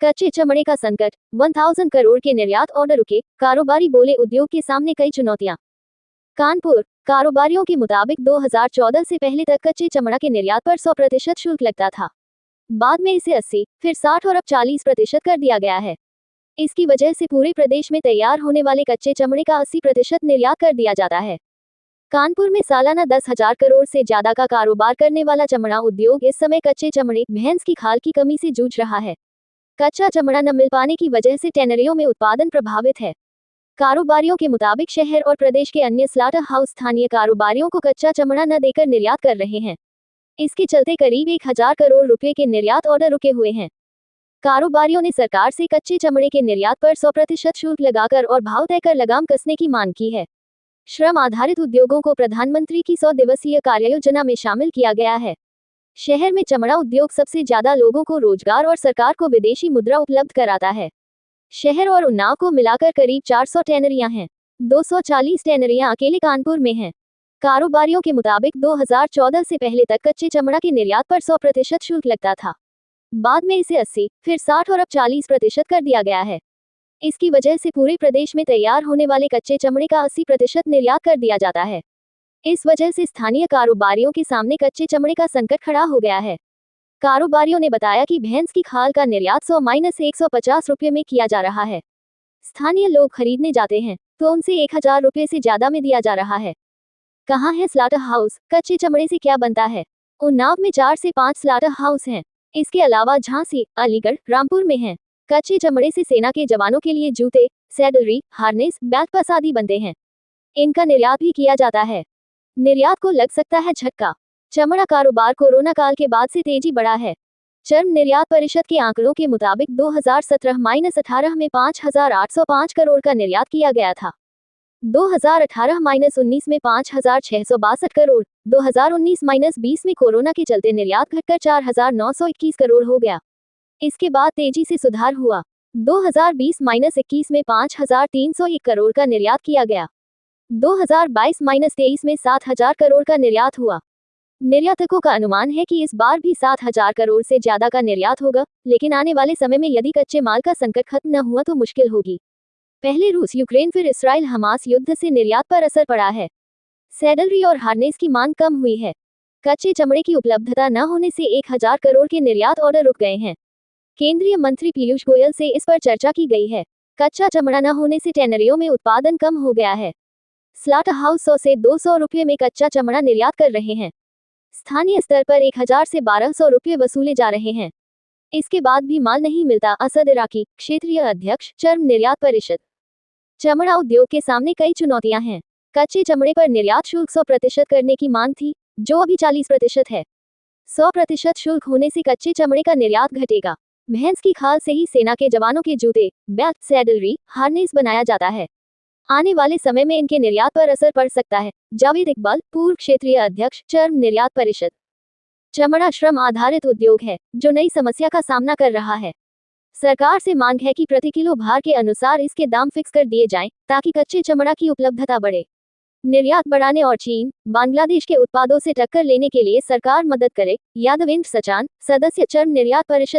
कच्चे चमड़े का संकट, 1000 करोड़ के निर्यात ऑर्डर रुके, कारोबारी बोले उद्योग के सामने कई चुनौतियां। कानपुर, कारोबारियों के मुताबिक 2014 से पहले तक कच्चे चमड़ा के निर्यात पर 100% शुल्क लगता था। बाद में इसे 80, फिर 60 और अब 40% कर दिया गया है। इसकी वजह से पूरे प्रदेश में तैयार होने वाले कच्चे चमड़े का 80% निर्यात कर दिया जाता है। कानपुर में सालाना 10,000 करोड़ से ज्यादा का कारोबार करने वाला चमड़ा उद्योग इस समय कच्चे चमड़े, भैंस की खाल की कमी से जूझ रहा है। कच्चा चमड़ा न मिल पाने की वजह से टैनरियों में उत्पादन प्रभावित है। कारोबारियों के मुताबिक शहर और प्रदेश के अन्य स्लाटर हाउस स्थानीय कारोबारियों को कच्चा चमड़ा न देकर निर्यात कर रहे हैं। इसके चलते करीब 1000 करोड़ रुपए के निर्यात ऑर्डर रुके हुए हैं। कारोबारियों ने सरकार से कच्चे चमड़े के निर्यात पर 100% शुल्क लगाकर और भाव तय कर लगाम कसने की मांग की है। श्रम आधारित उद्योगों को प्रधानमंत्री की 100 दिवसीय कार्ययोजना में शामिल किया गया है। शहर में चमड़ा उद्योग सबसे ज्यादा लोगों को रोजगार और सरकार को विदेशी मुद्रा उपलब्ध कराता है। शहर और उन्नाव को मिलाकर करीब 400 टैनरियां हैं। 240 टैनरियां अकेले कानपुर में हैं। कारोबारियों के मुताबिक 2014 से पहले तक कच्चे चमड़ा के निर्यात पर 100% शुल्क लगता था। बाद में इसे 80, फिर 60 और अब 40% कर दिया गया है। इसकी वजह से पूरे प्रदेश में तैयार होने वाले कच्चे चमड़े का 80% निर्यात कर दिया जाता है। इस वजह से स्थानीय कारोबारियों के सामने कच्चे चमड़े का संकट खड़ा हो गया है। कारोबारियों ने बताया कि भैंस की खाल का निर्यात 100-150 रुपये में किया जा रहा है। स्थानीय लोग खरीदने जाते हैं तो उनसे 1000 रुपये से ज्यादा में दिया जा रहा है। कहाँ है स्लाटर हाउस? कच्चे चमड़े से क्या बनता है? उन्नाव में 4 से 5 स्लाटर हाउस हैं। इसके अलावा झांसी, अलीगढ़, रामपुर में हैं। कच्चे चमड़े से सेना के जवानों के लिए जूते, सैडलरी, हार्नेस, बैग पास आदि बनते हैं। इनका निर्यात भी किया जाता है। निर्यात को लग सकता है झटका। चमड़ा कारोबार कोरोना काल के बाद से तेजी बढ़ा है। चर्म निर्यात परिषद के आंकड़ों के मुताबिक 2017-18 में 5805 करोड़ का निर्यात किया गया था। 2018-19 में 5662 करोड़, 2019-20 में कोरोना के चलते निर्यात घटकर 4921 करोड़ हो गया। इसके बाद तेजी से सुधार हुआ। 2020-21 में 5301 करोड़ का निर्यात किया गया। 2022-23 में 7000 करोड़ का निर्यात हुआ। निर्यातकों का अनुमान है कि इस बार भी 7000 करोड़ से ज्यादा का निर्यात होगा, लेकिन आने वाले समय में यदि कच्चे माल का संकट खत्म न हुआ तो मुश्किल होगी। पहले रूस यूक्रेन फिर इसराइल हमास युद्ध से निर्यात पर असर पड़ा है। सैडलरी और हार्नेस की मांग कम हुई है। कच्चे चमड़े की उपलब्धता न होने से 1000 करोड़ के निर्यात ऑर्डर रुक गए हैं। केंद्रीय मंत्री पीयूष गोयल से इस पर चर्चा की गई है। कच्चा चमड़ा न होने से टैनरियों में उत्पादन कम हो गया है। स्लाटर हाउस 100 से 200 रुपये में कच्चा चमड़ा निर्यात कर रहे हैं। स्थानीय स्तर पर 1000 से 1200 रुपये वसूले जा रहे हैं। इसके बाद भी माल नहीं मिलता। असद इराकी, क्षेत्रीय अध्यक्ष, चर्म निर्यात परिषद। चमड़ा उद्योग के सामने कई चुनौतियां हैं। कच्चे चमड़े पर निर्यात शुल्क 100% करने की मांग थी, जो अभी 40% है। 100% शुल्क होने से कच्चे चमड़े का निर्यात घटेगा। भैंस की खाल से ही सेना के जवानों के जूते, बैग, सैडलरी, हार्नेस बनाया जाता है। आने वाले समय में इनके निर्यात पर असर पड़ सकता है। जावेद इकबाल, पूर्व क्षेत्रीय अध्यक्ष, चर्म निर्यात परिषद। चमड़ा श्रम आधारित उद्योग है, जो नई समस्या का सामना कर रहा है। सरकार से मांग है कि प्रति किलो भार के अनुसार इसके दाम फिक्स कर दिए जाएं, ताकि कच्चे चमड़ा की उपलब्धता बढ़े। निर्यात बढ़ाने और चीन, बांग्लादेश के उत्पादों से टक्कर लेने के लिए सरकार मदद करे। यादवेंद्र सचान, सदस्य, चर्म निर्यात परिषद।